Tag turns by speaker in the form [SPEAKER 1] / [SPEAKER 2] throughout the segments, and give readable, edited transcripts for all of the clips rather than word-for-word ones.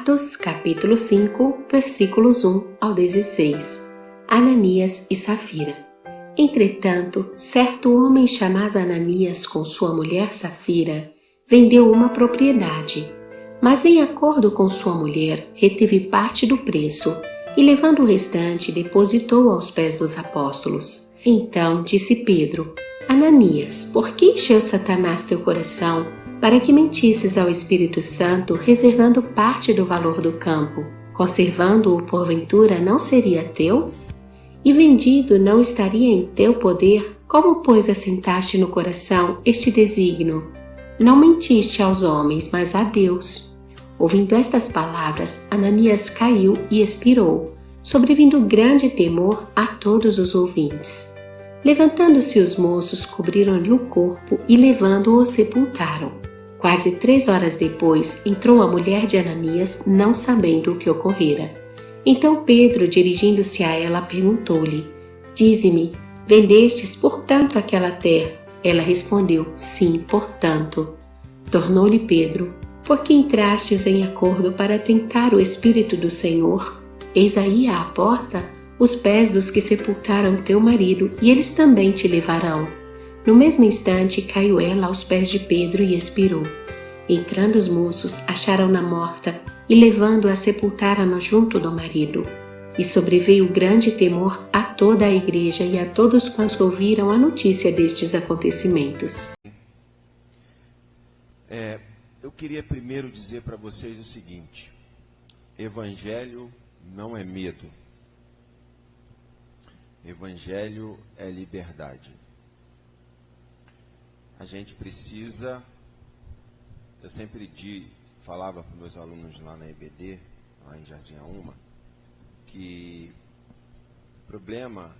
[SPEAKER 1] Atos capítulo 5, versículos 1 ao 16. Ananias e Safira. Entretanto, certo homem chamado Ananias com sua mulher Safira vendeu uma propriedade, mas em acordo com sua mulher reteve parte do preço e levando o restante depositou aos pés dos apóstolos. Então disse Pedro: Ananias, por que encheu Satanás teu coração para que mentisses ao Espírito Santo, reservando parte do valor do campo? Conservando-o porventura não seria teu? E vendido não estaria em teu poder? Como, pois, assentaste no coração este desígnio? Não mentiste aos homens, mas a Deus. Ouvindo estas palavras, Ananias caiu e expirou, sobrevindo grande temor a todos os ouvintes. Levantando-se os moços, cobriram-lhe o corpo e, levando-o, sepultaram. Quase 3 horas depois, entrou a mulher de Ananias, não sabendo o que ocorrera. Então Pedro, dirigindo-se a ela, perguntou-lhe: Dize-me, vendestes, portanto, aquela terra? Ela respondeu: Sim, portanto. Tornou-lhe Pedro: Por que entrastes em acordo para tentar o Espírito do Senhor? Eis aí à porta os pés dos que sepultaram teu marido, e eles também te levarão. No mesmo instante caiu ela aos pés de Pedro e expirou. Entrando os moços, acharam-na morta e levando-a sepultaram-na junto do marido. E sobreveio grande temor a toda a igreja e a todos quantos ouviram a notícia destes acontecimentos.
[SPEAKER 2] Eu queria primeiro dizer para vocês o seguinte: Evangelho não é medo. Evangelho é liberdade. A gente precisa, eu sempre falava para os meus alunos lá na EBD, lá em Jardim Auma, que o problema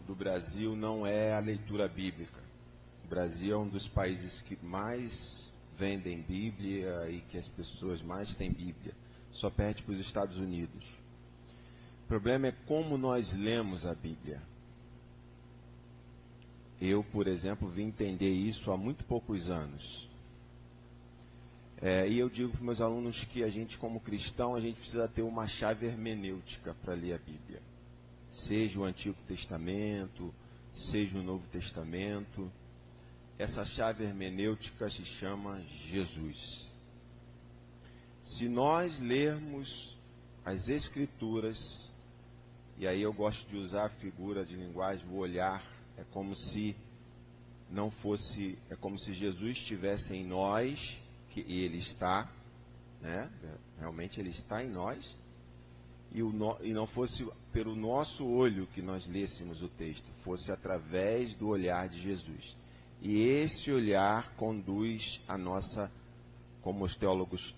[SPEAKER 2] do Brasil não é a leitura bíblica. O Brasil é um dos países que mais vendem Bíblia e que as pessoas mais têm Bíblia. Só perde para os Estados Unidos. O problema é como nós lemos a Bíblia. Eu, por exemplo, vim entender isso há muito poucos anos. E eu digo para os meus alunos que a gente, como cristão, a gente precisa ter uma chave hermenêutica para ler a Bíblia. Seja o Antigo Testamento, seja o Novo Testamento. Essa chave hermenêutica se chama Jesus. Se nós lermos as Escrituras, e aí eu gosto de usar a figura de linguagem, o olhar, é como se Jesus estivesse em nós, que ele está, né? Realmente ele está em nós, e não fosse pelo nosso olho que nós lêssemos o texto, fosse através do olhar de Jesus. E esse olhar conduz a nossa, como os teólogos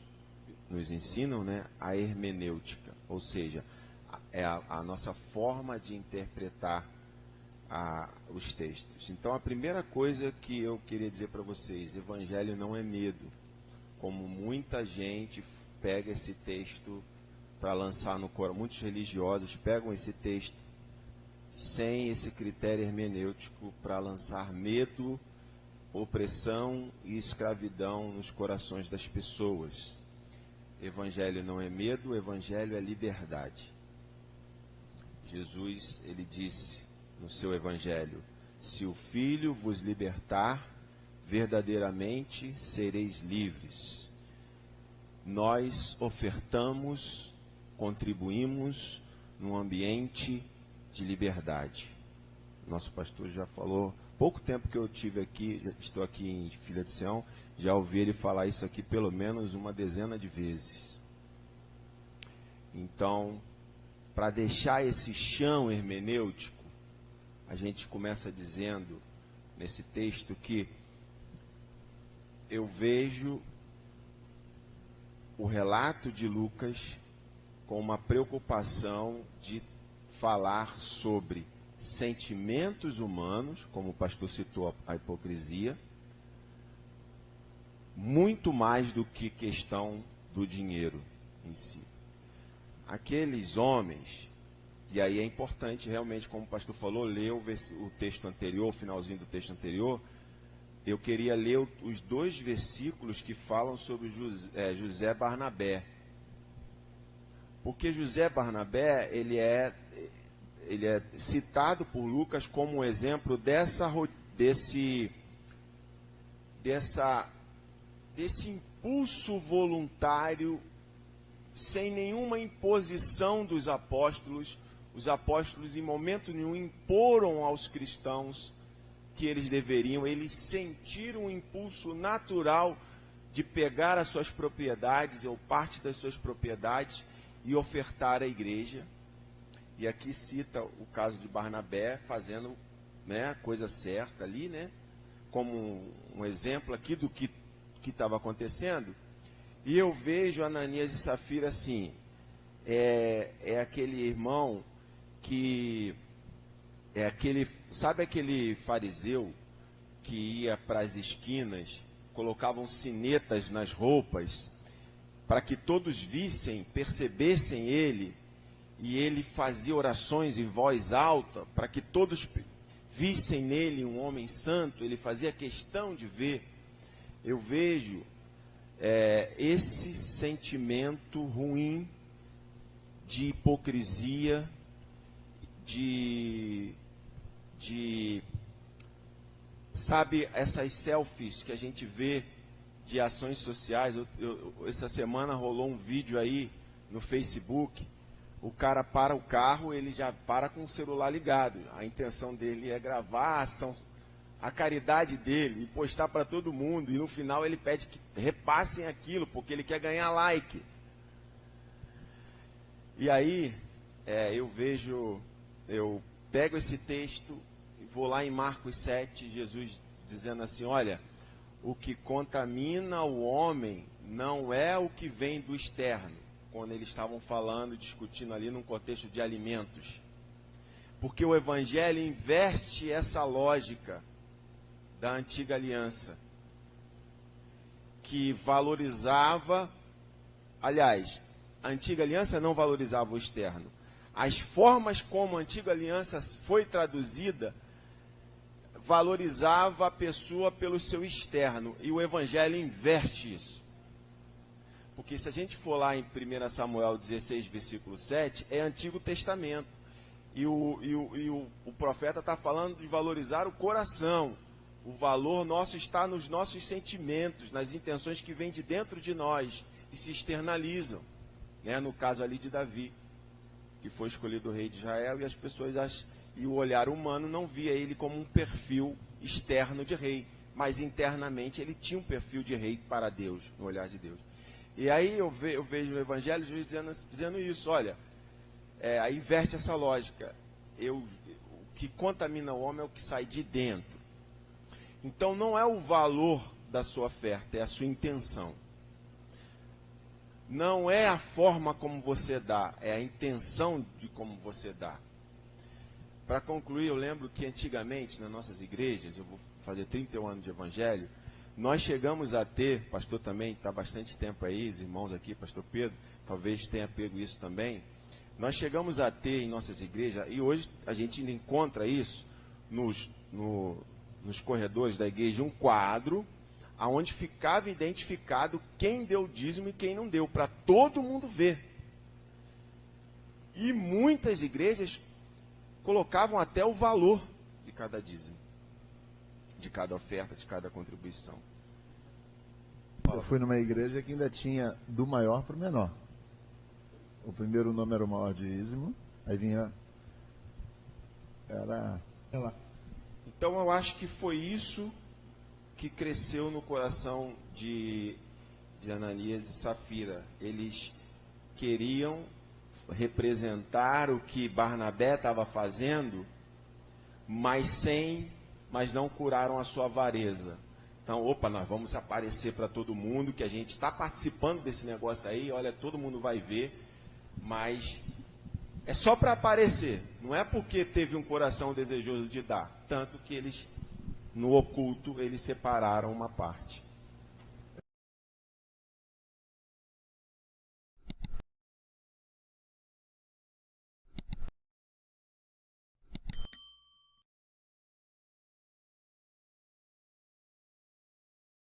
[SPEAKER 2] nos ensinam, né, a hermenêutica, ou seja, é a nossa forma de interpretar os textos. Então, a primeira coisa que eu queria dizer para vocês: Evangelho não é medo, como muita gente pega esse texto para lançar no coração. Muitos religiosos pegam esse texto sem esse critério hermenêutico para lançar medo, opressão e escravidão nos corações das pessoas. Evangelho não é medo, Evangelho é liberdade. Jesus, ele disse no seu Evangelho: se o Filho vos libertar, verdadeiramente sereis livres. Nós ofertamos, contribuímos num ambiente de liberdade. Nosso pastor já falou, pouco tempo que eu tive aqui, estou aqui em Filha de Sião, já ouvi ele falar isso aqui pelo menos uma dezena de vezes. Então, para deixar esse chão hermenêutico, a gente começa dizendo nesse texto que eu vejo o relato de Lucas com uma preocupação de falar sobre sentimentos humanos, como o pastor citou a hipocrisia, muito mais do que questão do dinheiro em si. Aqueles homens, e aí é importante realmente, como o pastor falou, ler o texto anterior, o finalzinho do texto anterior, eu queria ler os 2 versículos que falam sobre José Barnabé. Porque José Barnabé, ele é citado por Lucas como um exemplo desse impulso voluntário, sem nenhuma imposição dos apóstolos. Os apóstolos, em momento nenhum, imporam aos cristãos que eles deveriam. Eles sentiram um impulso natural de pegar as suas propriedades, ou parte das suas propriedades, e ofertar à igreja. E aqui cita o caso de Barnabé, fazendo, né, a coisa certa ali, né, como um exemplo aqui do que estava acontecendo. E eu vejo Ananias e Safira assim, é aquele irmão que sabe aquele fariseu que ia para as esquinas, colocavam sinetas nas roupas, para que todos vissem, percebessem ele, e ele fazia orações em voz alta, para que todos vissem nele um homem santo. Ele fazia questão de ver. Eu vejo esse sentimento ruim de hipocrisia, sabe, essas selfies que a gente vê de ações sociais. Essa semana rolou um vídeo aí no Facebook. O cara para o carro, ele já para com o celular ligado. A intenção dele é gravar a ação, a caridade dele, e postar para todo mundo. E no final ele pede que repassem aquilo, porque ele quer ganhar like. E aí, eu pego esse texto e vou lá em Marcos 7, Jesus dizendo assim, olha, o que contamina o homem não é o que vem do externo, quando eles estavam falando, discutindo ali num contexto de alimentos. Porque o Evangelho inverte essa lógica da antiga aliança, que valorizava, aliás, a antiga aliança não valorizava o externo. As formas como a antiga aliança foi traduzida valorizava a pessoa pelo seu externo, e o Evangelho inverte isso. Porque se a gente for lá em 1 Samuel 16, versículo 7, é Antigo Testamento. E o profeta está falando de valorizar o coração. O valor nosso está nos nossos sentimentos, nas intenções que vêm de dentro de nós e se externalizam. Né? No caso ali de Davi, que foi escolhido o rei de Israel, e as pessoas, e o olhar humano não via ele como um perfil externo de rei, mas internamente ele tinha um perfil de rei para Deus, no olhar de Deus. E aí eu vejo no Evangelho Jesus dizendo isso, olha, aí inverte essa lógica. O que contamina o homem é o que sai de dentro. Então não é o valor da sua oferta, é a sua intenção. Não é a forma como você dá, é a intenção de como você dá. Para concluir, eu lembro que antigamente, nas nossas igrejas, eu vou fazer 31 anos de Evangelho, nós chegamos a ter, pastor também está há bastante tempo aí, os irmãos aqui, pastor Pedro, talvez tenha pego isso também, nós chegamos a ter em nossas igrejas, e hoje a gente ainda encontra isso nos corredores da igreja, um quadro, onde ficava identificado quem deu dízimo e quem não deu, para todo mundo ver. E muitas igrejas colocavam até o valor de cada dízimo, de cada oferta, de cada contribuição.
[SPEAKER 3] Eu fui numa igreja que ainda tinha do maior para o menor. O primeiro nome era o maior dízimo, aí vinha...
[SPEAKER 2] Então eu acho que foi isso que cresceu no coração de Ananias e Safira. Eles queriam representar o que Barnabé estava fazendo, mas não curaram a sua avareza. Então, nós vamos aparecer para todo mundo que a gente está participando desse negócio aí, olha, todo mundo vai ver, mas é só para aparecer, não é porque teve um coração desejoso de dar. Tanto que eles, no oculto, eles separaram uma parte.